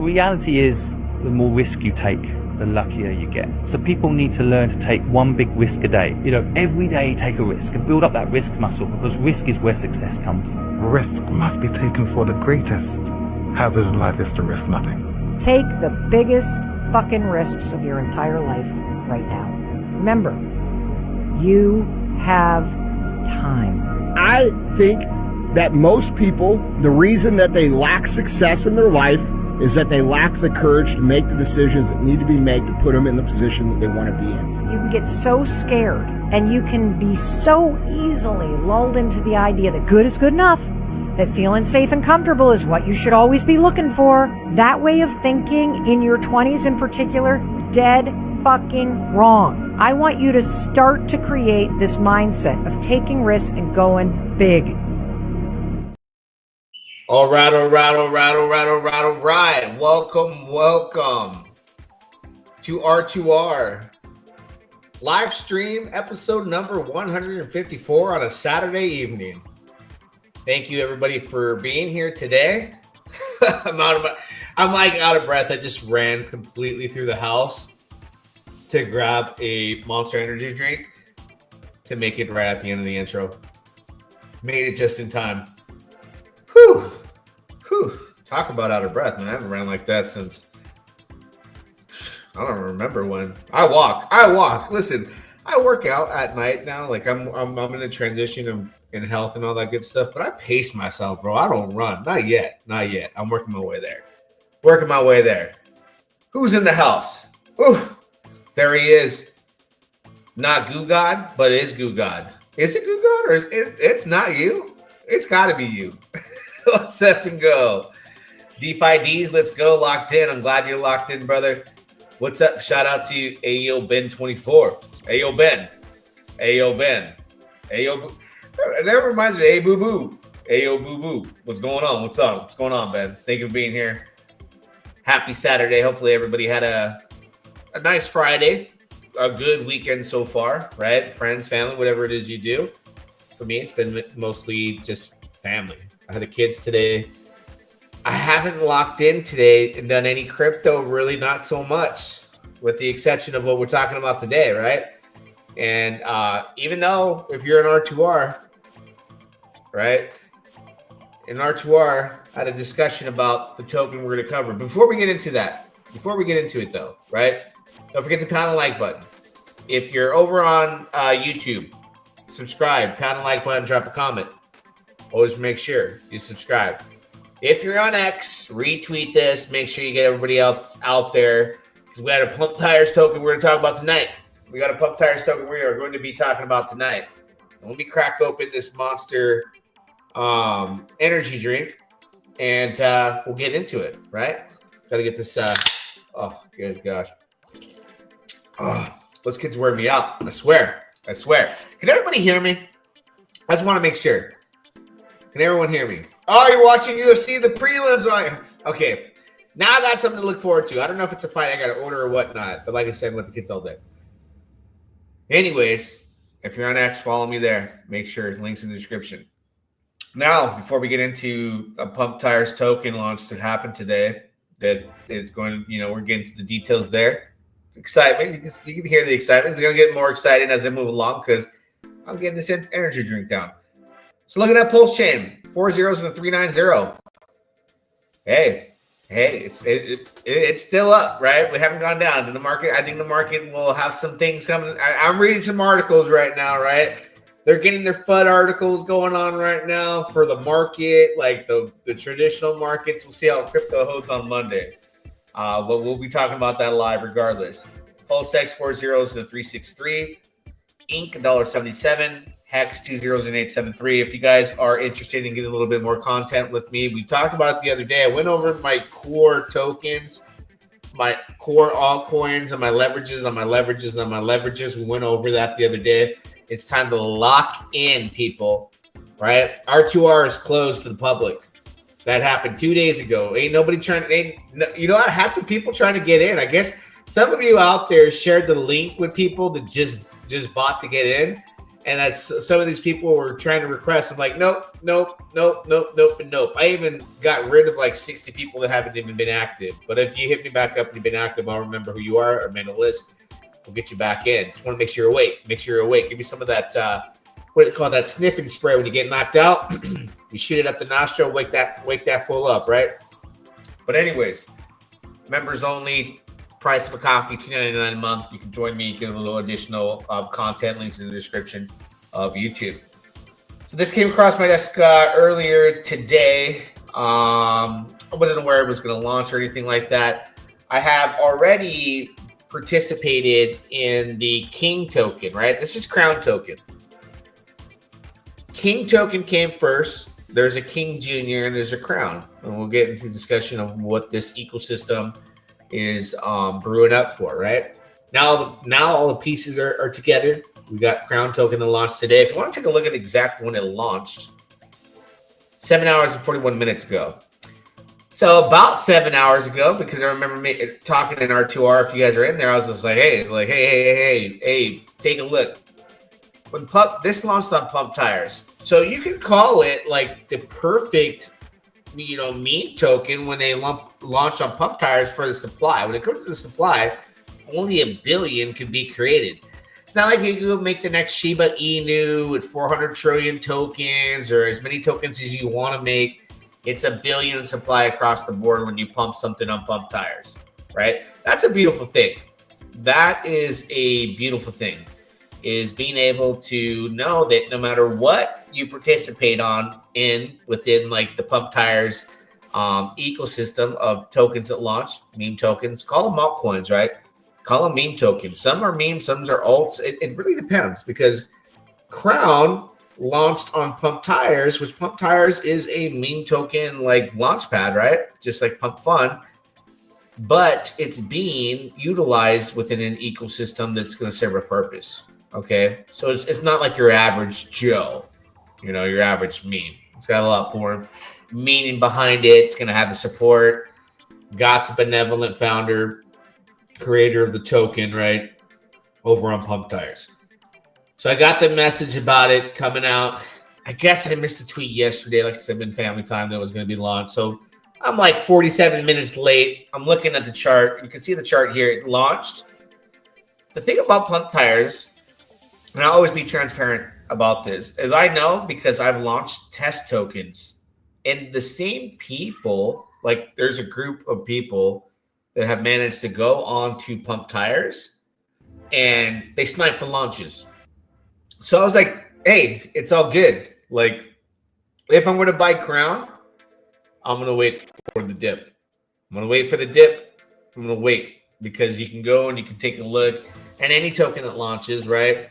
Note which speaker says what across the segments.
Speaker 1: The reality is, the more risk you take, the luckier you get. So people need to learn to take one big risk a day. Every day take a risk and build up that risk muscle, because risk is where success comes.
Speaker 2: Risk must be taken for the greatest. Hazard in life is to risk nothing.
Speaker 3: Take the biggest fucking risks of your entire life right now. Remember, you have time.
Speaker 4: I think that most people, the reason that they lack success in their life is that they lack the courage to make the decisions that need to be made to put them in the position that they want to be in.
Speaker 3: You can get so scared, and you can be so easily lulled into the idea that good is good enough, that feeling safe and comfortable is what you should always be looking for. That way of thinking, in your 20s in particular, dead fucking wrong. I want you to start to create this mindset of taking risks and going big.
Speaker 5: All right. Welcome to R2R live stream episode number 154 on a Saturday evening. Thank you everybody for being here today. I'm like out of breath. I just ran completely through the house to grab a Monster Energy drink to make it right at the end of the intro. Made it just in time. Whew. Talk about out of breath, man. I haven't ran like that since I don't remember when. I walk. Listen, I work out at night now. Like I'm in a transition in health and all that good stuff, but I pace myself, bro. I don't run. Not yet. I'm working my way there. Who's in the house? Ooh, there he is. Not Goo God, but it is Goo God. Is it Goo God or it's not you? It's got to be you. Let's up and go. DeFi let's go. Locked in. I'm glad you're locked in, brother. What's up? Shout out to you, Ayo Ben24. Ayo Ben. That reminds me. Hey, Boo Boo. Ayo Boo Boo. What's going on? What's up? What's going on, Ben? Thank you for being here. Happy Saturday. Hopefully everybody had a nice Friday. A good weekend so far, right? Friends, family, whatever it is you do. For me, it's been mostly just family. I had the kids today. I haven't locked in today and done any crypto, really not so much, with the exception of what we're talking about today, right? And even though if you're an R2R, right? In R2R, I had a discussion about the token we're going to cover. Before we get into it though, right? Don't forget to pound the like button. If you're over on YouTube, subscribe, pound the like button, drop a comment. Always make sure you subscribe. If you're on X, retweet this. Make sure you get everybody else out there. Because we got a Pump Tires token we're going to talk about tonight. We are going to be talking about tonight. Let me crack open this Monster energy drink. And we'll get into it, right? Got to get this. Oh, gosh. Oh, those kids wear me out. I swear. Can everybody hear me? I just want to make sure. Can everyone hear me? Oh, you're watching UFC, the prelims. Okay, now I got something to look forward to. I don't know if it's a fight I got to order or whatnot, but like I said, with the kids all day. Anyways, if you're on X, follow me there. Make sure links in the description. Now, before we get into a Pump Tires token launch that happened today, that is going, we're getting to the details there. Excitement. You can hear the excitement. It's going to get more exciting as I move along because I'm getting this energy drink down. So look at that Pulsechain, 4 zeros and a 390. Hey, it's still up, right? We haven't gone down to the market. I think the market will have some things coming. I'm reading some articles right now, right? They're getting their FUD articles going on right now for the market, like the traditional markets. We'll see how crypto holds on Monday. But we'll be talking about that live regardless. Pulsex 4 zeros and a 363. Inc. $1.77. Hex 2 zeros and 873. If you guys are interested in getting a little bit more content with me, we talked about it the other day. I went over my core tokens, my core altcoins, and my leverages on my leverages. We went over that the other day. It's time to lock in, people. Right? R2R is closed to the public. That happened 2 days ago. Ain't nobody trying to. I had some people trying to get in. I guess some of you out there shared the link with people that just bought to get in. And that's some of these people were trying to request. I'm like, nope, and nope. I even got rid of like 60 people that haven't even been active. But if you hit me back up and you've been active, I'll remember who you are or made a list. We'll get you back in. Just want to make sure you're awake. Make sure you're awake. Give me some of that, what do you call that, sniffing spray when you get knocked out. You shoot it up the nostril, wake that fool up, right? But anyways, members only. Price of a coffee, $2.99 a month. You can join me, get a little additional content, links in the description of YouTube. So this came across my desk earlier today. I wasn't aware it was going to launch or anything like that. I have already participated in the King token, right? This is Crown token. King token came first. There's a King Junior and there's a Crown. And we'll get into discussion of what this ecosystem is brewing up for, right? Now all the pieces are together. We got Crown token that launched today. If you want to take a look at exactly when it launched, 7 hours and 41 minutes ago. So about 7 hours ago, because I remember me talking in R2R, if you guys are in there, I was just like, hey, take a look. When this launched on Pump Tires. So you can call it like the perfect meme token when they launch on Pump Tires for the supply. When it comes to the supply, only 1 billion can be created. It's not like you can go make the next Shiba Inu with 400 trillion tokens or as many tokens as you want to make. It's 1 billion supply across the board when you pump something on Pump Tires, right? That's a beautiful thing. That is a beautiful thing, is being able to know that no matter what you participate within like the Pump Tires ecosystem of tokens that launch, meme tokens, call them altcoins, right? Call them meme tokens. Some are memes, some are alts. It really depends, because Crown launched on Pump Tires, which Pump Tires is a meme token like launchpad, right? Just like Pump Fun. But it's being utilized within an ecosystem that's going to serve a purpose. Okay, so it's not like your average Joe, your average meme. It's got a lot more meaning behind it. It's going to have the support. Gott's a benevolent founder, creator of the token, right, over on Pump Tires. So I got the message about it coming out. I guess I missed a tweet yesterday. Like I said, been family time that was going to be launched. So I'm like 47 minutes late. I'm looking at the chart. You can see the chart here. It launched. The thing about Pump Tires, and I'll always be transparent about this, as I know because I've launched test tokens, and the same people, like there's a group of people that have managed to go on to Pump Tires and they snipe the launches. So I was like, hey, it's all good. Like, if I'm going to buy Crown, I'm going to wait for the dip. I'm going to wait for the dip. I'm going to wait, because you can go and you can take a look, and any token that launches, right,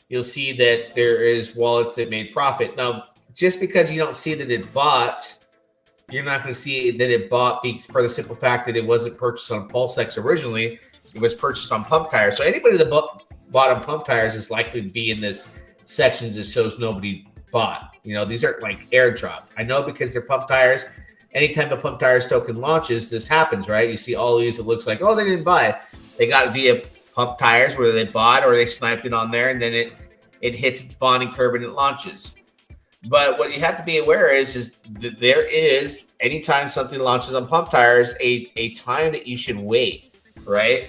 Speaker 5: you'll see that there is wallets that made profit. Now, just because you don't see that it bought, you're not going to see that it bought for the simple fact that it wasn't purchased on Pulsechain originally. It was purchased on Pump Tires. So anybody that bought on Pump Tires is likely to be in this section that shows nobody bought. These aren't like airdrop. I know, because they're Pump Tires. Anytime a Pump Tires token launches, this happens, right? You see all these, it looks like, oh, they didn't buy. They got it via Pump Tires, whether they bought or they sniped it on there, and then it hits its bonding curve and it launches. But what you have to be aware is that there is, anytime something launches on Pump Tires, a time that you should wait, right?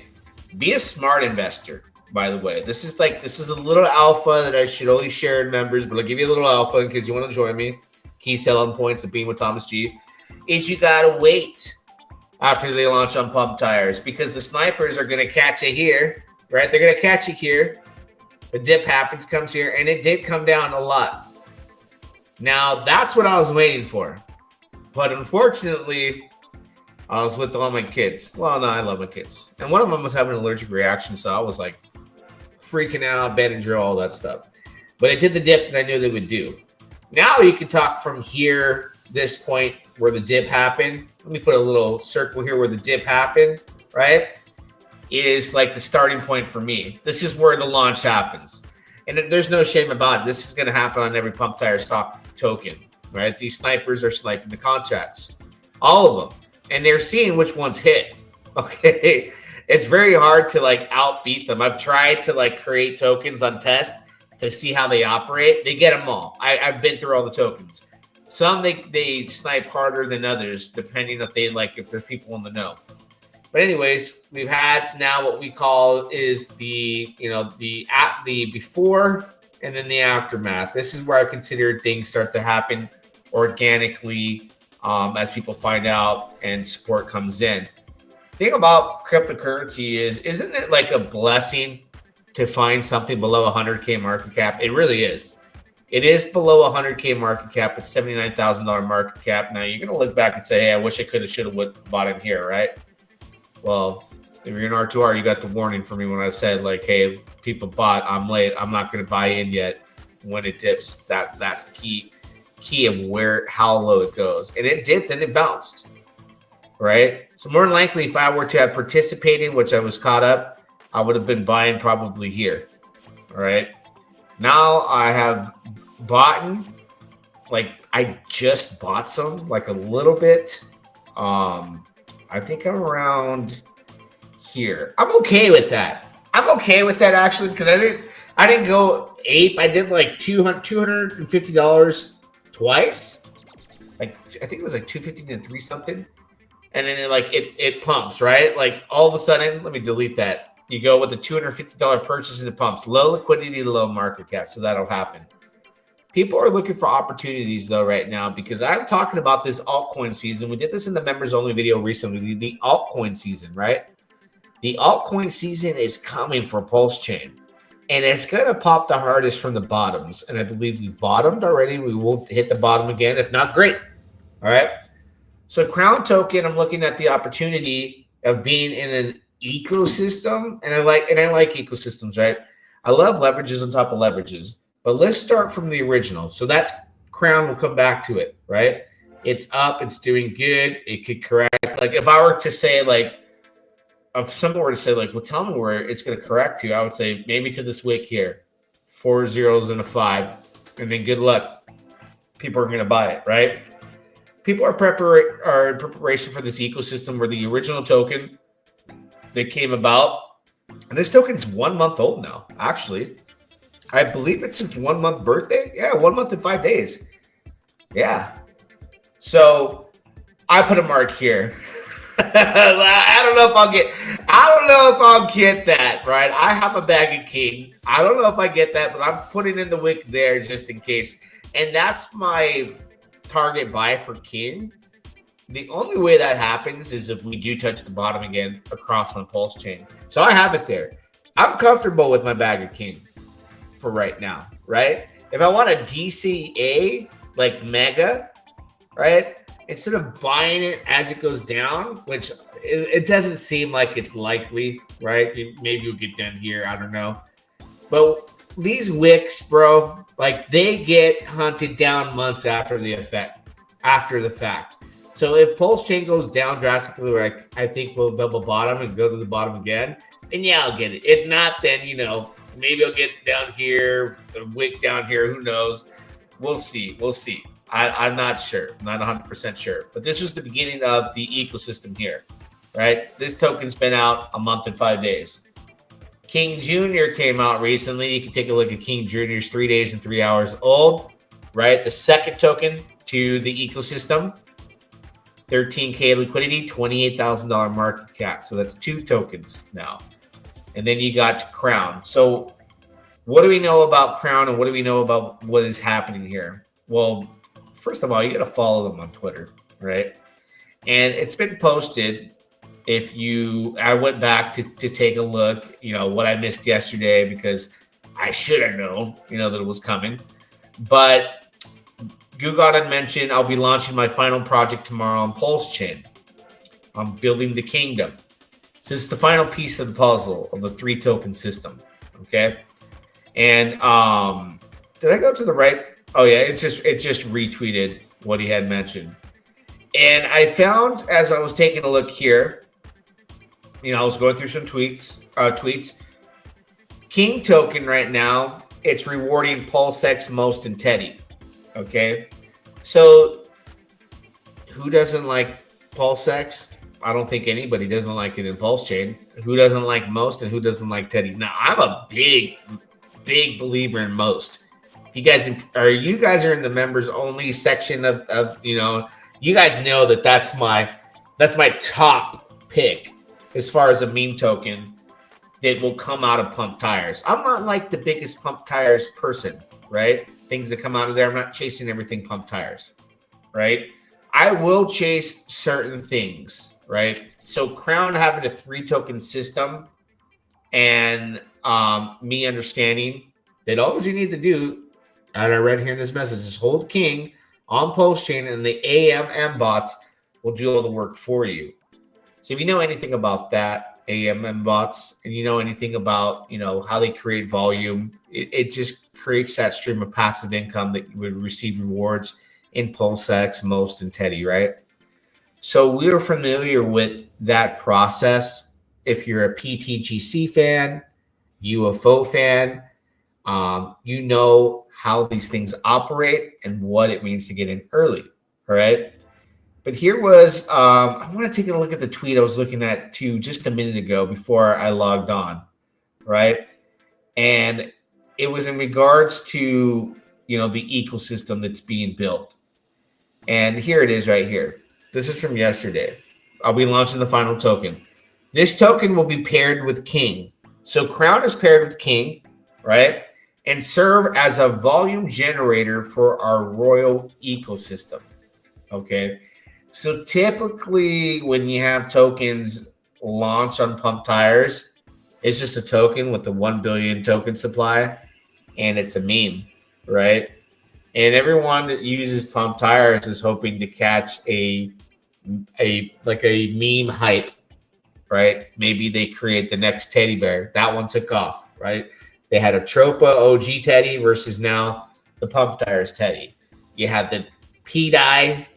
Speaker 5: Be a smart investor, by the way. This is a little alpha that I should only share in members, but I'll give you a little alpha in case you want to join me. Key selling points of being with Thomas G is you got to wait after they launch on Pump Tires, because the snipers are going to catch you here, right? They're going to catch you here. The dip happens, comes here, and it did come down a lot. Now, that's what I was waiting for. But unfortunately, I was with all my kids. Well, no, I love my kids. And one of them was having an allergic reaction, so I was like freaking out, Benadryl, all that stuff. But it did the dip that I knew they would do. Now you can talk from here, this point where the dip happened. Let me put a little circle here where the dip happened, right? Is like the starting point for me. This is where the launch happens. And there's no shame about it. This is going to happen on every Pump Tire stock token, right? These snipers are sniping the contracts, all of them. And they're seeing which ones hit, okay? It's very hard to like outbeat them. I've tried to like create tokens on test, to see how they operate. They get them all. I've been through all the tokens. Some they snipe harder than others, depending if there's people in the know. But anyways, we've had now what we call is the before and then the aftermath. This is where I consider things start to happen organically as people find out and support comes in. The thing about cryptocurrency isn't it like a blessing to find something below 100K market cap? It really is. It is below 100K market cap. It's $79,000 market cap. Now you're gonna look back and say, "Hey, I wish I could have, should have bought in here," right? Well, if you're in R2R, you got the warning from me when I said, like, "Hey, people bought. I'm late. I'm not gonna buy in yet." When it dips, that's the key of how low it goes. And it dipped and it bounced, right? So more than likely, if I were to have participated, which I was caught up, I would have been buying probably here. All right. Now I have bought, like I just bought some, like a little bit. I think I'm around here. I'm okay with that. I'm okay with that actually, because I didn't go ape. I did like $250 twice. Like I think it was like 250 and 3 something. And then it pumps, right? Like all of a sudden, let me delete that. You go with a $250 purchase and it pumps. Low liquidity, low market cap. So that'll happen. People are looking for opportunities though right now, because I'm talking about this altcoin season. We did this in the members only video recently, the altcoin season, right? The altcoin season is coming for Pulsechain, and it's going to pop the hardest from the bottoms. And I believe we bottomed already. We will hit the bottom again. If not, great. All right. So Crown token, I'm looking at the opportunity of being in an ecosystem, and I like ecosystems, right? I love leverages on top of leverages, but let's start from the original. So that's Crown. We'll come back to it, right? It's up, it's doing good. It could correct. Like if I were to say, like, if someone were to say, like, well, tell me where it's going to correct to, I would say maybe to this wick here, 4 zeros and a 5, and then good luck. People are going to buy it, right? People are in preparation for this ecosystem where the original token that came about, and this token's 1 month old now, actually. I believe it's its 1 month birthday. Yeah, 1 month and 5 days. Yeah. So I put a mark here. I don't know if I'll get that, right? I have a bag of King. I don't know if I get that, but I'm putting in the wick there just in case. And that's my target buy for King. The only way that happens is if we do touch the bottom again across on Pulsechain. So I have it there. I'm comfortable with my bag of King for right now, right? If I want a DCA like mega, right? Instead of buying it as it goes down, which it doesn't seem like it's likely, right? Maybe you'll get done here. I don't know. But these wicks, bro, like they get hunted down months after the fact. So if Pulsechain goes down drastically, like I think we'll double bottom and go to the bottom again, then yeah, I'll get it. If not, then maybe I'll get down here, a wick down here. Who knows? We'll see. I'm not sure. I'm not 100% sure. But this was the beginning of the ecosystem here, right? This token's been out a month and 5 days. King Jr. came out recently. You can take a look at King Jr.'s 3 days and 3 hours old, right? The second token to the ecosystem, 13K liquidity, $28,000 market cap. So that's 2 tokens now. And then you got Crown. So what do we know about Crown, and what do we know about what is happening here? Well, first of all, you got to follow them on Twitter, right? And it's been posted. I went back to take a look, what I missed yesterday, because I should have known, that it was coming. But Gugan had mentioned I'll be launching my final project tomorrow on Pulsechain. I'm building the kingdom. So it's the final piece of the puzzle of the 3 token system. Okay. And did I go to the right? Oh yeah, it just retweeted what he had mentioned. And I found, as I was taking a look here, I was going through some tweets. King token right now, it's rewarding Pulsex, Most, and Teddy. Okay. So who doesn't like Pulsex? I don't think anybody doesn't like it in Pulsechain. Who doesn't like Most, and who doesn't like Teddy? Now, I'm a big big believer in most. If you guys are in the members only section of you guys know that's my top pick as far as a meme token that will come out of pump tires. I'm not like the biggest pump tires person, right? Things that come out of there, I'm not chasing everything pump tires, right? I will chase certain things, right? So Crown having a 3 token system and me understanding that all you need to do, and I read here in this message, is hold King on Pulsechain and the AMM bots will do all the work for you. So if you know anything about that, AMM bots, and you know anything about, how they create volume, it just creates that stream of passive income that you would receive rewards in Pulsex, Most, and Teddy, right? So we are familiar with that process. If you're a PTGC fan, UFO fan, you know how these things operate and what it means to get in early, all right? But here was, I want to take a look at the tweet I was looking at too just a minute ago before I logged on, right? And it was in regards to, the ecosystem that's being built. And here it is right here. This is from yesterday. I'll be launching the final token. This token will be paired with King. So Crown is paired with King, right? And serve as a volume generator for our royal ecosystem, okay? So typically when you have tokens launch on pump tires, it's just a token with the 1 billion token supply and it's a meme, right? And everyone that uses pump tires is hoping to catch a meme hype, right? Maybe they create the next teddy bear. That one took off, right? They had a Tropa OG Teddy versus now the pump tires Teddy. You had the P-Dye,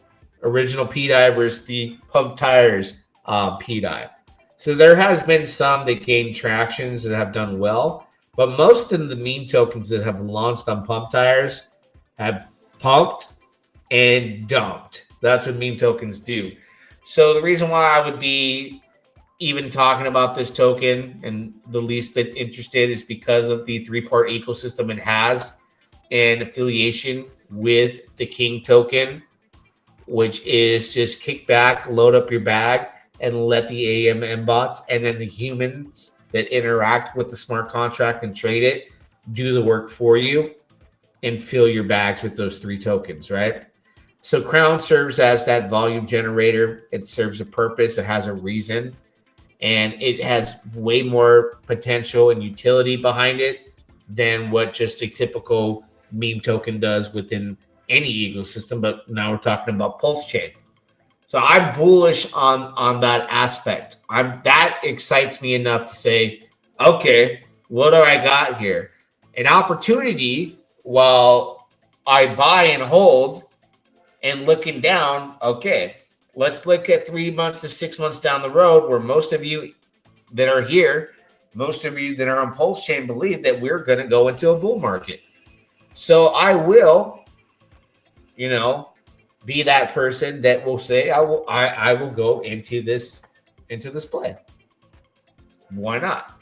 Speaker 5: original P-Dye versus the pump tires P-Dye. So there has been some that gained tractions that have done well, but most of the meme tokens that have launched on pump tires have pumped and dumped. That's what meme tokens do. So the reason why I would be even talking about this token and the least bit interested is because of the 3-part ecosystem it has and affiliation with the King token, which is just kick back, load up your bag, and let the AMM bots and then the humans that interact with the smart contract and trade it do the work for you and fill your bags with those 3 tokens, right? So Crown serves as that volume generator. It serves a purpose. It has a reason. And it has way more potential and utility behind it than what just a typical meme token does within any ecosystem. But now we're talking about Pulsechain. So I'm bullish on that aspect. That excites me enough to say, okay, what do I got here? An opportunity while I buy and hold and looking down, okay, let's look at 3 months to 6 months down the road where most of you that are here, most of you that are on Pulsechain believe that we're going to go into a bull market. So I will, be that person that will say, I will go into this play. Why not?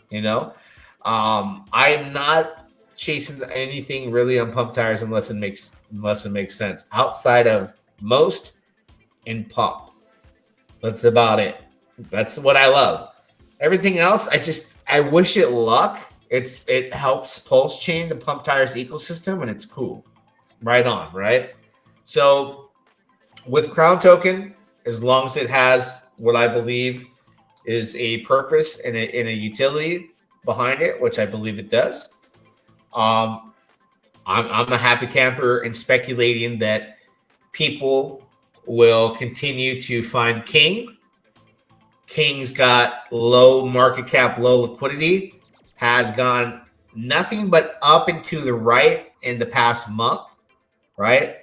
Speaker 5: I am not chasing anything really on pump tires unless it makes sense outside of Most and pump. That's about it. That's what I love. Everything else, I wish it luck. It helps Pulsechain, the pump tires ecosystem, and it's cool. Right on, right? So with Crown token, as long as it has what I believe is a purpose and a utility behind it, which I believe it does, I'm a happy camper in speculating that people will continue to find King. King's got low market cap, low liquidity, has gone nothing but up and to the right in the past month, right?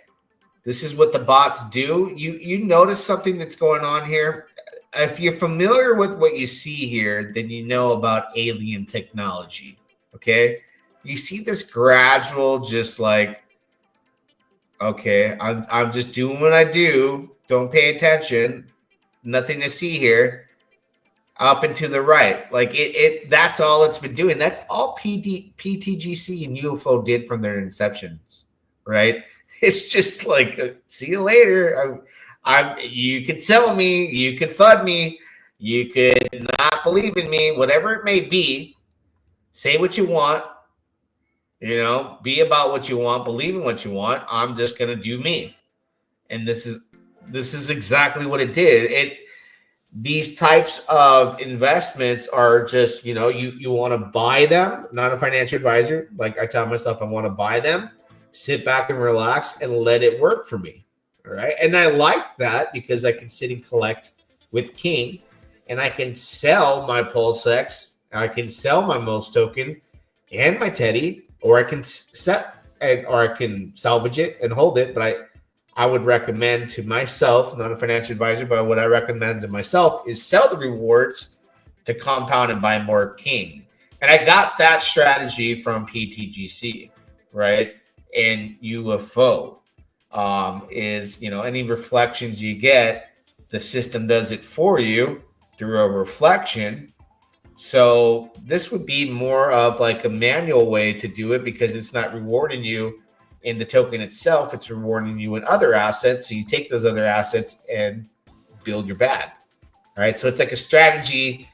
Speaker 5: This is what the bots do. You notice something that's going on here. If you're familiar with what you see here, then you know about alien technology, okay? You see this gradual, just like, okay, I'm just doing what I do. Don't pay attention. Nothing to see here. up and to the right. Like it that's all it's been doing. That's all PTGC and UFO did from their inceptions, right? It's just like, see you later. You could sell me, you could FUD me, you could not believe in me, whatever it may be. Say what you want, be about what you want, believe in what you want. I'm just gonna do me. And this is exactly what it did. These types of investments are just, you want to buy them. Not a financial advisor. Like I tell myself, I want to buy them, sit back and relax and let it work for me. All right. And I like that because I can sit and collect with King, and I can sell my Pulsex, I can sell my most token and my Teddy, or I can salvage it and hold it. But I would recommend to myself, not a financial advisor, but what I recommend to myself is sell the rewards to compound and buy more King. And I got that strategy from PTGC, right? And UFO is, any reflections you get, the system does it for you through a reflection. So this would be more of like a manual way to do it because it's not rewarding you in the token itself, it's rewarding you in other assets. So you take those other assets and build your bag. All right. So it's like a strategy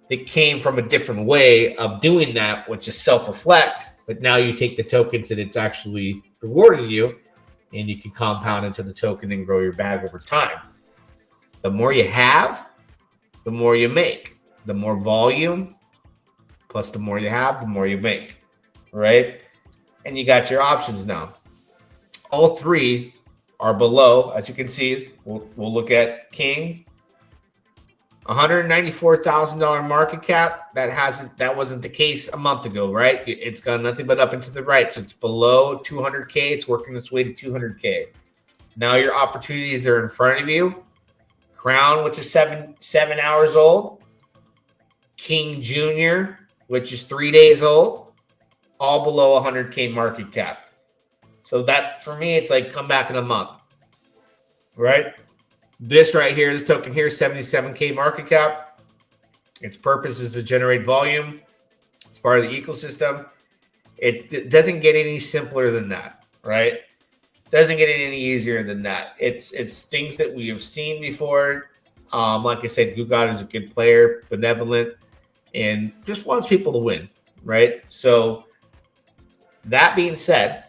Speaker 5: that came from a different way of doing that, which is self-reflect. But now you take the tokens that it's actually rewarding you, and you can compound into the token and grow your bag over time. The more you have, the more you make. The more volume, plus the more you have, the more you make. Right? And you got your options now. All three are below, as you can see. We'll look at King. $194,000 market cap. That wasn't the case a month ago, right? It's gone nothing but up and to the right. So it's below 200K. It's working its way to 200K. Now your opportunities are in front of you. Crown, which is seven hours old. King Jr., which is 3 days old. All below 100K market cap. So that, for me, it's like come back in a month, right? This right here, this token here, 77K market cap. Its purpose is to generate volume. It's part of the ecosystem. It doesn't get any simpler than that, right? Doesn't get any easier than that. It's things that we have seen before. Like I said, Gugat is a good player, benevolent, and just wants people to win, right? So that being said,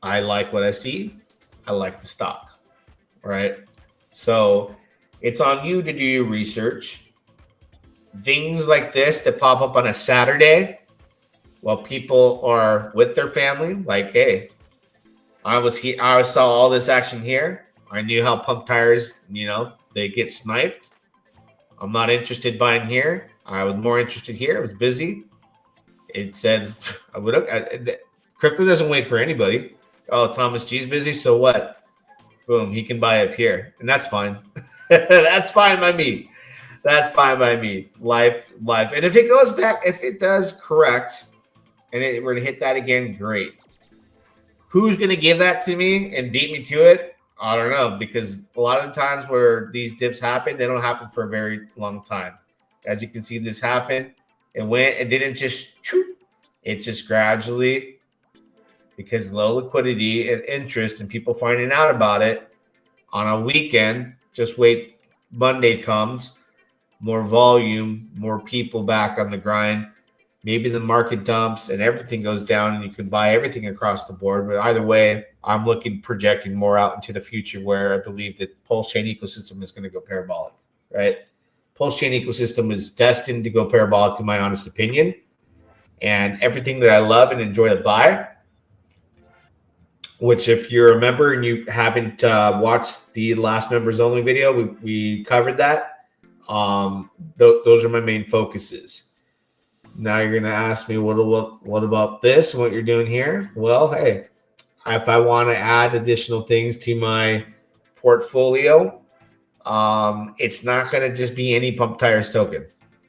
Speaker 5: I like what I see. I like the stock. Right. So it's on you to do your research. Things like this that pop up on a Saturday while people are with their family, like, hey, I was here, I saw all this action here. I knew how pump tires, they get sniped. I'm not interested buying here. I was more interested here. I was busy. It said crypto doesn't wait for anybody. Oh, Thomas G's busy, so what? Boom, he can buy up here. And that's fine. That's fine by me. That's fine by me. Life. And if it goes back, if it does correct, and we're going to hit that again, great. Who's going to give that to me and beat me to it? I don't know, because a lot of the times where these dips happen, they don't happen for a very long time. As you can see, this happened. It didn't just, it just gradually, because low liquidity and interest and people finding out about it on a weekend, just wait, Monday comes, more volume, more people back on the grind. Maybe the market dumps and everything goes down and you can buy everything across the board. But either way, I'm projecting more out into the future where I believe that Pulsechain ecosystem is going to go parabolic, right? Pulsechain ecosystem is destined to go parabolic, in my honest opinion. And everything that I love and enjoy to buy, which if you're a member and you haven't watched the last members only video, we covered that. Those are my main focuses. Now you're going to ask me, what about this and what you're doing here? Well, hey, if I want to add additional things to my portfolio, it's not going to just be any pump tires token.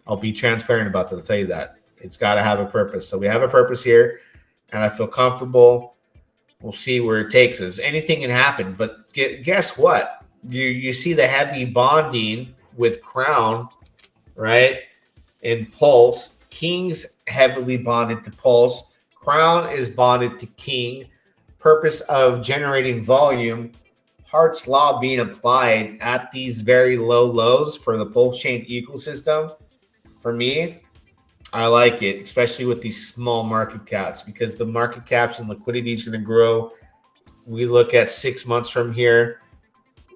Speaker 5: I'll be transparent about that. I'll tell you that. It's got to have a purpose. So we have a purpose here, and I feel comfortable. We'll see where it takes us. Anything can happen, but guess what? You see the heavy bonding with Crown right? In Pulse, King's heavily bonded to Pulse. Crown is bonded to King. Purpose of generating volume. Hart's law being applied at these very low lows for the Pulsechain ecosystem. For me, I like it, especially with these small market caps, because the market caps and liquidity is going to grow. We look at 6 months from here,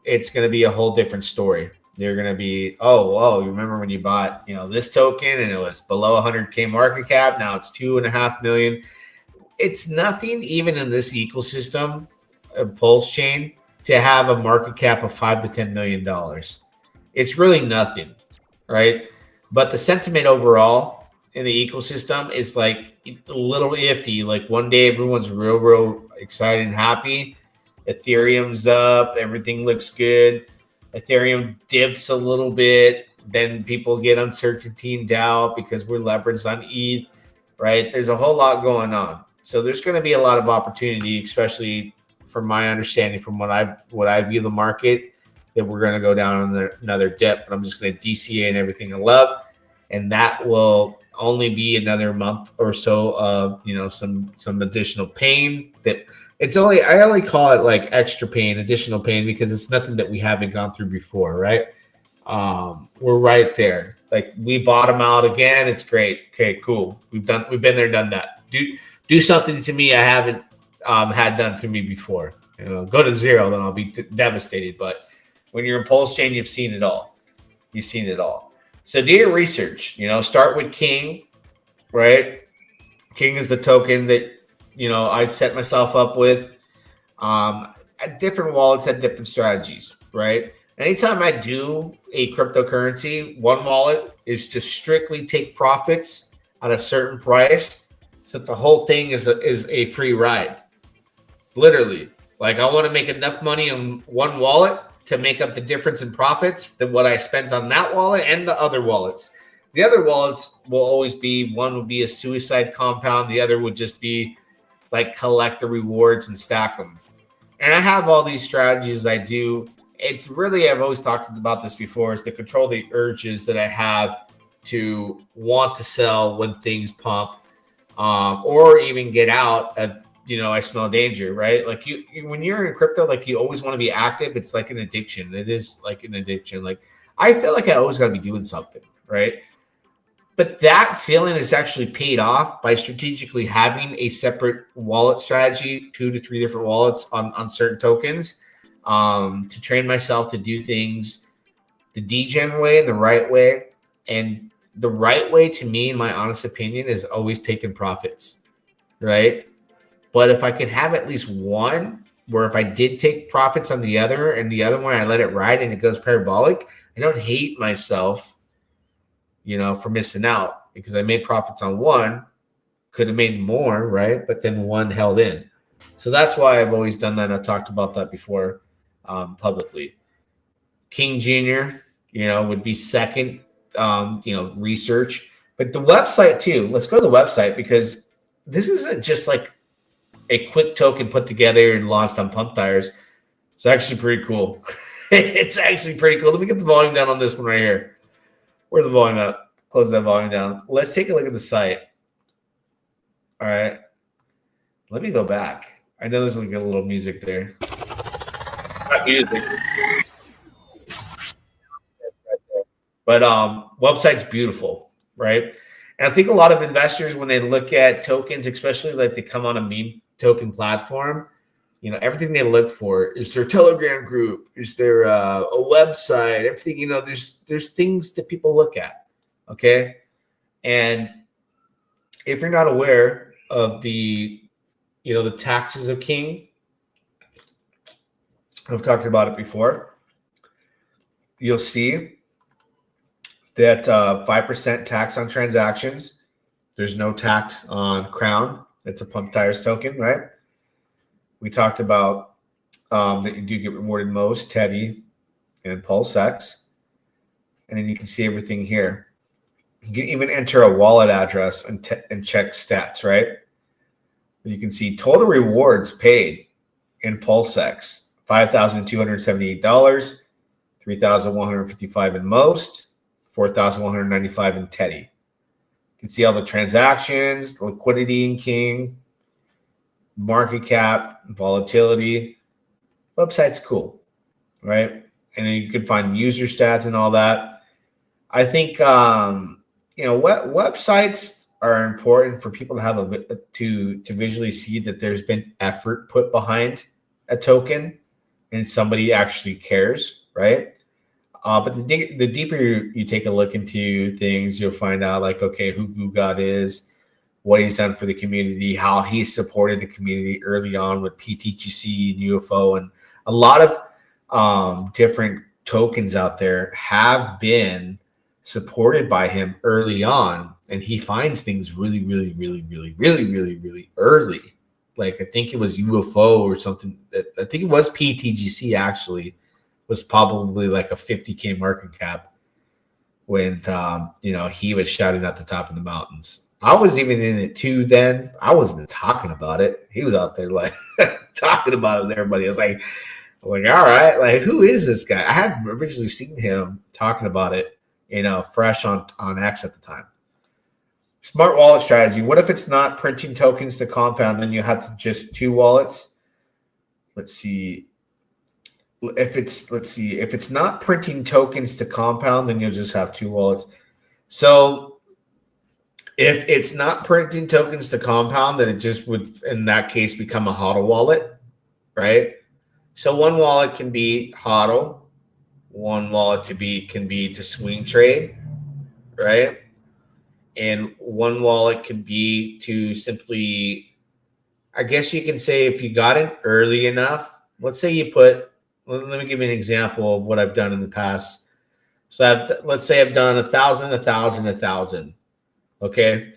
Speaker 5: it's going to be a whole different story. They're going to be, oh, you remember when you bought, this token and it was below 100K market cap. Now it's 2.5 million. It's nothing even in this ecosystem of Pulsechain to have a market cap of $5 to $10 million. It's really nothing, right? But the sentiment overall in the ecosystem is like a little iffy. Like one day everyone's real excited and happy. Ethereum's up, everything looks good. Ethereum dips a little bit, then people get uncertainty and doubt because we're leveraged on ETH, right? There's a whole lot going on. So there's going to be a lot of opportunity, especially from my understanding, from what I view the market, that we're going to go down on another dip. But I'm just going to DCA and everything I love, and that will only be another month or so of some additional pain. That I only call it like extra pain, additional pain, because it's nothing that we haven't gone through before, right? We're right there. Like we bottom out again. It's great. Okay, cool. We've been there, done that. Do something to me I haven't had done to me before. Go to zero, then I'll be devastated. But when you're in Pulsechain, you've seen it all. You've seen it all. So do your research. Start with King, right? King is the token that I set myself up with. At different wallets had different strategies, right? Anytime I do a cryptocurrency, one wallet is to strictly take profits at a certain price, so that the whole thing is a free ride. Literally, like I want to make enough money on one wallet to make up the difference in profits than what I spent on that wallet and the other wallets. The other wallets will always be, one would be a suicide compound. The other would just be like collect the rewards and stack them. And I have all these strategies I do. It's really, I've always talked about this before, is to control the urges that I have to want to sell when things pump, or even get out of, I smell danger, right? Like you when you're in crypto, like you always want to be active. It's like an addiction. It is like an addiction. Like I feel like I always got to be doing something, right? But that feeling is actually paid off by strategically having a separate wallet strategy, 2 to 3 different wallets on certain tokens, to train myself to do things the degen way and the right way. And the right way, to me, in my honest opinion, is always taking profits, right? But if I could have at least one where if I did take profits on the other and the other one I let it ride and it goes parabolic, I don't hate myself, for missing out, because I made profits on one, could have made more, right? But then one held in. So that's why I've always done that. I've talked about that before publicly. King Jr., would be second, research. But the website too, let's go to the website, because this isn't just like a quick token put together and launched on pump tires. It's actually pretty cool. It's actually pretty cool. Let me get the volume down on this one right here. Where's the volume at? Close that volume down. Let's take a look at the site. All right. Let me go back. I know there's like a little music there. Not music. But website's beautiful, right? And I think a lot of investors, when they look at tokens, especially like they come on a meme token platform, everything they look for is their Telegram group, is there a website, everything, there's things that people look at, okay? And if you're not aware of the taxes of King, I've talked about it before, you'll see that 5% tax on transactions. There's no tax on Crown. It's a pump tires token, right? We talked about that you do get rewarded most, Teddy and Pulsex. And then you can see everything here. You can even enter a wallet address and check stats, right? You can see total rewards paid in Pulsex, $5,278, $3,155 in most, 4,195 in Teddy. You can see all the transactions, liquidity in King, market cap, volatility. Website's cool, right? And then you can find user stats and all that. I think websites are important for people to have to visually see that there's been effort put behind a token and somebody actually cares, right? But the deeper you take a look into things, you'll find out like, okay, who Gugat is, what he's done for the community, how he supported the community early on with PTGC and UFO, and a lot of different tokens out there have been supported by him early on, and he finds things really, really, really, really, really, really, really early. Like I think it was UFO or something. I think it was PTGC actually, was probably like a 50K market cap when he was shouting at the top of the mountains. I was even in it too then. I wasn't talking about it. He was out there like talking about it with everybody. I was like, all right, like who is this guy? I had originally seen him talking about it, fresh on X at the time. Smart wallet strategy. What if it's not printing tokens to compound? Then you have to just 2 wallets. Let's see. If it's not printing tokens to compound, then you'll just have 2 wallets. So if it's not printing tokens to compound, then it just would, in that case, become a HODL wallet, right? So one wallet can be HODL, one wallet can be to swing trade, right? And one wallet could be to simply, I guess you can say if you got it early enough, let's say you put, let me give you an example of what I've done in the past. So let's say I've done 1,000, 1,000, 1,000. Okay.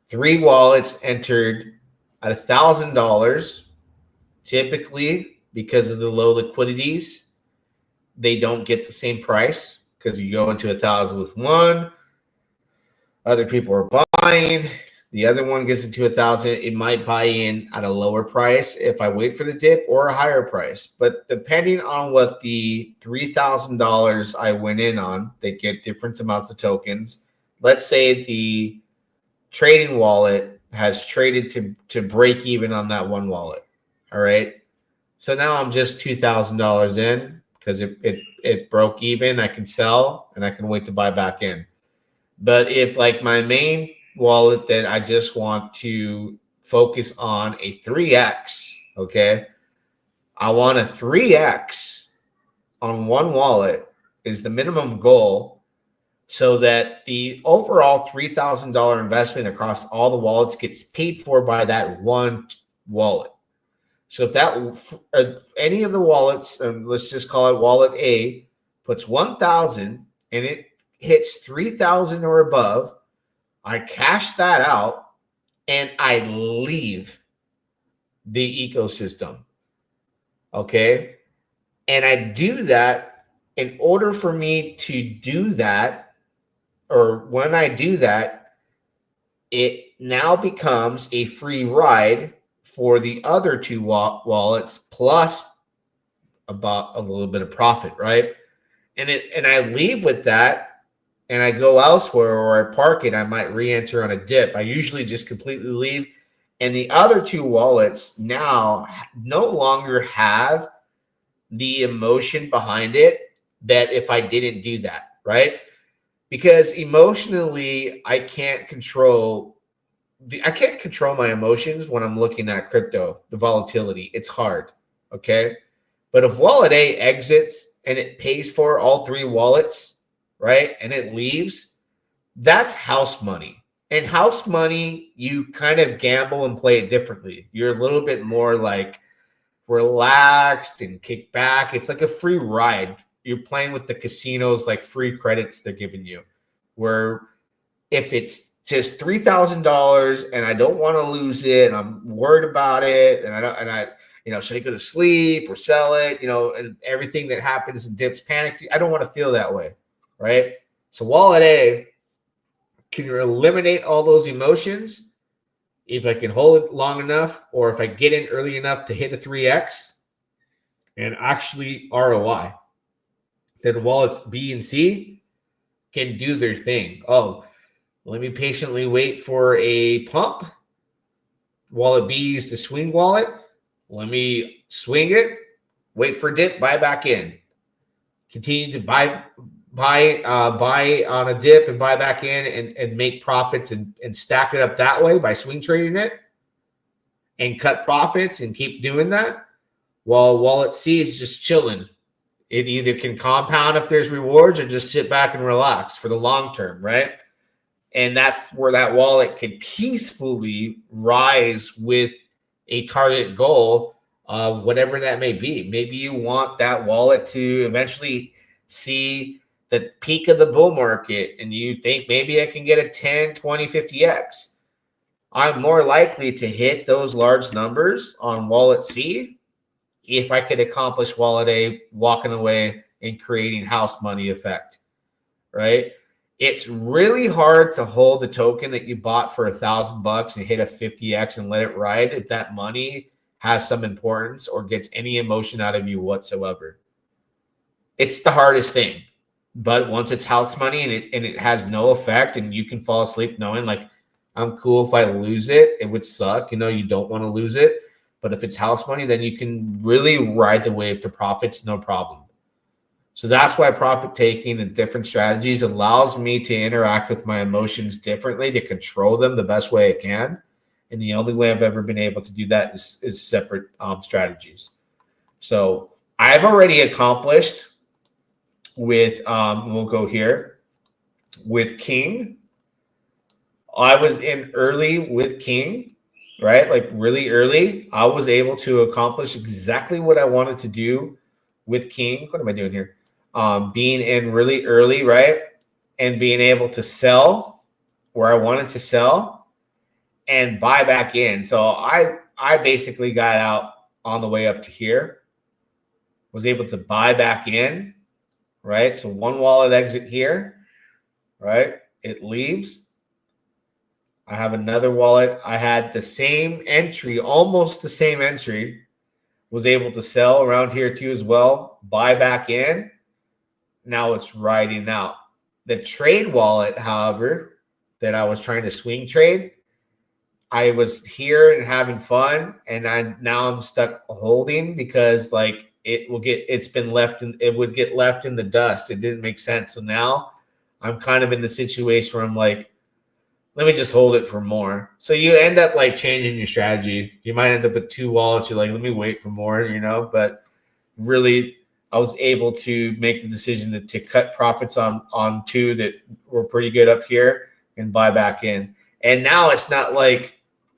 Speaker 5: 3 wallets entered at $1,000. Typically, because of the low liquidities, they don't get the same price because you go into 1,000 with one. Other people are buying. The other one gets into 1,000. It might buy in at a lower price if I wait for the dip, or a higher price. But depending on what the $3,000 I went in on, they get different amounts of tokens. Let's say the trading wallet has traded to break even on that one wallet. All right. So now I'm just $2,000 in because it broke even. I can sell and I can wait to buy back in. But if like my main wallet that I just want to focus on a 3x, okay, I want a 3x on one wallet is the minimum goal, so that the overall $3,000 investment across all the wallets gets paid for by that one wallet. So if that any of the wallets, let's just call it wallet A, puts 1,000 and it hits 3,000 or above, I cash that out and I leave the ecosystem. Okay. And I do that in order for me to do that, or when I do that, it now becomes a free ride for the other 2 wallets plus about a little bit of profit, right? And I leave with that. And I go elsewhere, or I park it, I might re-enter on a dip. I usually just completely leave. And the other 2 wallets now no longer have the emotion behind it that if I didn't do that, right? Because emotionally, I can't control my emotions when I'm looking at crypto, the volatility. It's hard, okay? But if wallet A exits and it pays for all 3 wallets, right, and it leaves, that's house money. And house money, you kind of gamble and play it differently. You're a little bit more like relaxed and kick back. It's like a free ride. You're playing with the casinos, like free credits they're giving you. Where if it's just $3,000 and I don't want to lose it, and I'm worried about it, and I should I go to sleep or sell it, and everything that happens in dips, panics, I don't want to feel that way. Right? So wallet A can eliminate all those emotions if I can hold it long enough, or if I get in early enough to hit a 3x and actually ROI. Then wallets B and C, can do their thing. Oh, let me patiently wait for a pump. Wallet B is the swing wallet. Let me swing it, wait for dip, buy back in. Continue to buy on a dip and buy back in and make profits and stack it up that way by swing trading it and cut profits and keep doing that. While wallet C is just chilling. It either can compound if there's rewards or just sit back and relax for the long term, right? And that's where that wallet can peacefully rise with a target goal of whatever that may be. Maybe you want that wallet to eventually see the peak of the bull market and you think maybe I can get a 10, 20, 50x. I'm more likely to hit those large numbers on wallet C if I could accomplish wallet A walking away and creating house money effect, right? It's really hard to hold the token that you bought for $1,000 and hit a 50x and let it ride if that money has some importance or gets any emotion out of you whatsoever. It's the hardest thing. But once it's house money and it has no effect and you can fall asleep knowing like, I'm cool if I lose it, it would suck. You know, you don't want to lose it. But if it's house money, then you can really ride the wave to profits, no problem. So that's why profit taking and different strategies allows me to interact with my emotions differently, to control them the best way I can. And the only way I've ever been able to do that is separate strategies. So I've already accomplished with, we'll go here, with King. I was in early with King, right? Like really early. I was able to accomplish exactly what I wanted to do with King. What am I doing here? Being in really early, right? And being able to sell where I wanted to sell and buy back in. So I basically got out on the way up to here, was able to buy back in, right? So one wallet exit here, right? It leaves. I have another wallet. I had the same entry, almost the same entry, was able to sell around here too as well, buy back in. Now it's riding out. The trade wallet, however, that I was trying to swing trade, I was here and having fun, and now I'm stuck holding because like it would get left in the dust. It didn't make sense. So now I'm kind of in the situation where I'm like, let me just hold it for more. So you end up like changing your strategy. You might end up with two wallets. You're like, let me wait for more, you know, but really I was able to make the decision to cut profits on two that were pretty good up here and buy back in. And now it's not like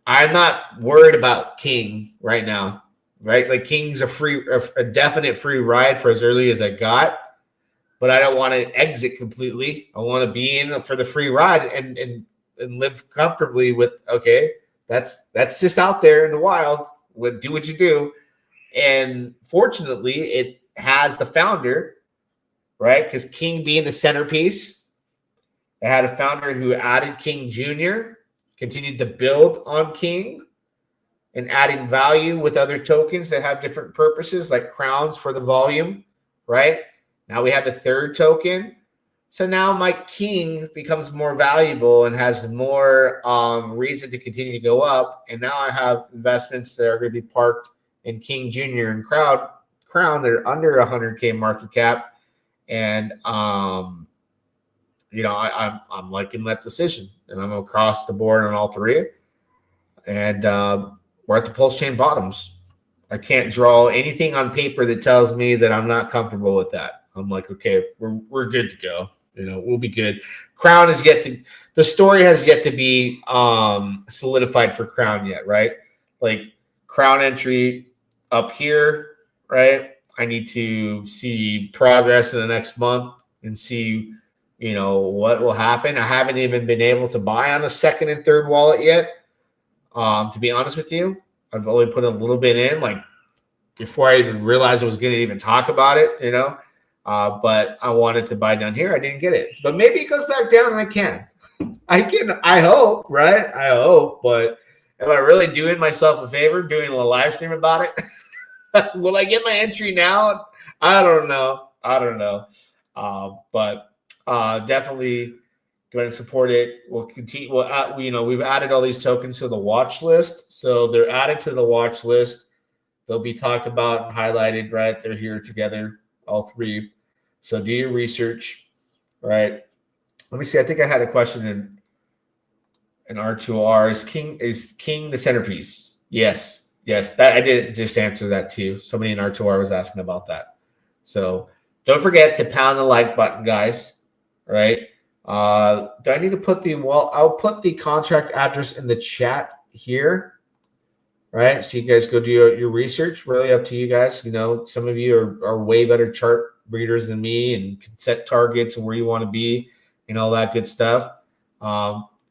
Speaker 5: I'm not worried about King right now, right? Like King's a definite free ride for as early as I got, but I don't want to exit completely. I want to be in for the free ride and live comfortably with, okay, that's just out there in the wild. Do what you do. And fortunately, it has the founder, right? Because King being the centerpiece, it had a founder who added King Jr., continued to build on King and adding value with other tokens that have different purposes, like crowns for the volume, right? Now we have the third token. So now my King becomes more valuable and has more reason to continue to go up. And now I have investments that are going to be parked in King Jr. and Crown that are under 100K market cap. And, you know, I'm liking that decision. And I'm across the board on all three. And we're at the Pulsechain bottoms. I can't draw anything on paper that tells me that I'm not comfortable with that. I'm like, okay, we're good to go. You know, we'll be good. Crown is the story has yet to be solidified for Crown yet, right? Like Crown entry up here, right? I need to see progress in the next month and see, you know, what will happen. I haven't even been able to buy on a second and third wallet yet. To be honest with you, I've only put a little bit in, like before I even realized I was going to even talk about it, you know. But I wanted to buy down here. I didn't get it. But maybe it goes back down and I can. I hope, right? I hope. But am I really doing myself a favor doing a live stream about it? Will I get my entry now? I don't know. But definitely go ahead and support it. We'll continue. We've added all these tokens to the watch list, so they're added to the watch list. They'll be talked about and highlighted. Right, they're here together, all three. So do your research. Right. Let me see. I think I had a question in R2R. Is King the centerpiece? Yes. That I did just answer that too. Somebody in R2R was asking about that. So don't forget to pound the like button, guys. Right? Do I need to put I'll put the contract address in the chat here. Right? So you guys go do your research. Really up to you guys. Some of you are way better chart readers than me and can set targets and where you want to be and all that good stuff.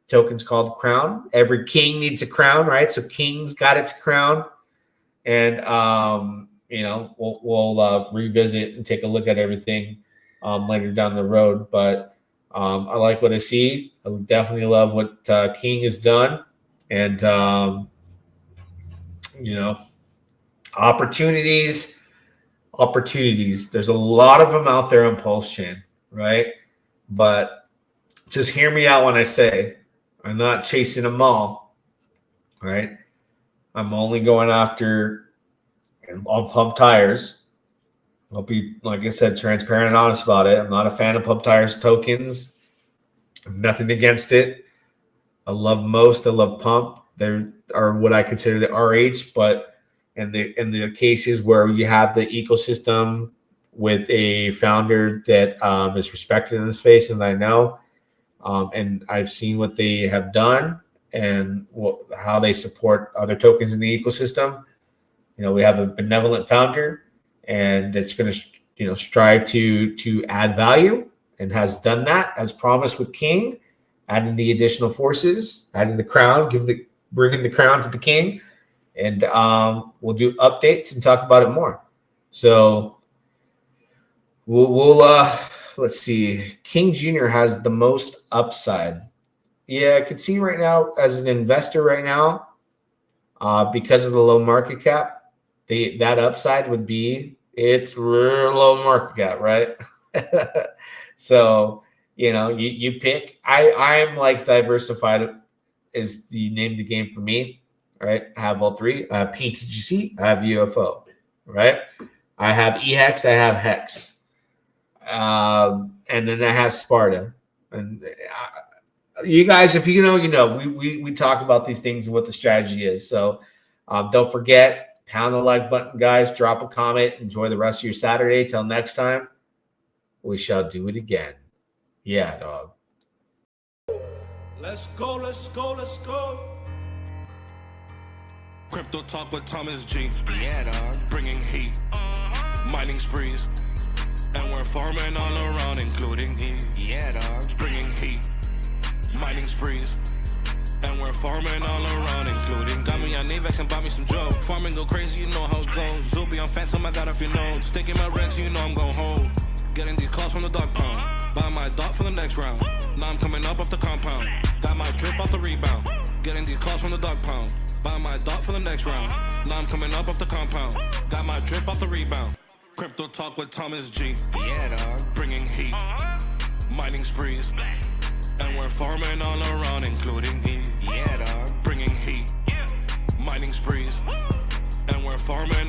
Speaker 5: Tokens called crown. Every king needs a crown, right? So King's got its crown, and we'll revisit and take a look at everything later down the road. But I like what I see. I definitely love what King has done, and opportunities. There's a lot of them out there on Pulsechain, right? But just hear me out when I say I'm not chasing them all, right? I'm only going after on pump tires. I'll be, like I said, transparent and honest about it. I'm not a fan of pump tires tokens. Nothing against it. I love pump. They are what I consider the RH, but in the cases where you have the ecosystem with a founder that is respected in the space, and I know, and I've seen what they have done and how they support other tokens in the ecosystem. We have a benevolent founder, and it's going to strive to add value, and has done that as promised with King, adding the additional forces, adding the crown, bringing the crown to the king, and we'll do updates and talk about it more. So we'll let's see. King Jr. has the most upside. Yeah, I could see right now as an investor right now, because of the low market cap, that upside would be it's real low market cap, right? So you pick. I'm like diversified is the name of the game for me, right? I have all three. I have PTGC. I have UFO, right? I have EHEX. I have Hex. And then I have Sparta. And you guys, if you know, we talk about these things and what the strategy is. So don't forget, pound the like button, guys. Drop a comment. Enjoy the rest of your Saturday. Till next time, we shall do it again. Yeah, dog.
Speaker 6: Let's go. Crypto talk with Thomas G.
Speaker 7: Yeah, dog.
Speaker 6: Bringing heat, mining sprees, and we're farming all around, including heat.
Speaker 7: Yeah, dog.
Speaker 6: Bringing heat, mining sprees, and we're farming all around, including. Got me on Navex and bought me some Joe. Farming go crazy, you know how it goes. Zuby on Phantom, I got a few nodes. Sticking my Rex, you know I'm gon' hold. Getting these calls from the dog pound. Buy my dot for the next round. Now I'm coming up off the compound. Got my drip off the rebound. Getting these calls from the dog pound. Buy my dot for the next round. Now I'm coming up off the compound. Got my drip off the rebound. Crypto talk with Thomas G.
Speaker 7: Yeah, dog.
Speaker 6: Bringing heat, mining sprees, and we're farming all around, including heat.
Speaker 7: Yeah, dog.
Speaker 6: Bringing heat, mining sprees, and we're farming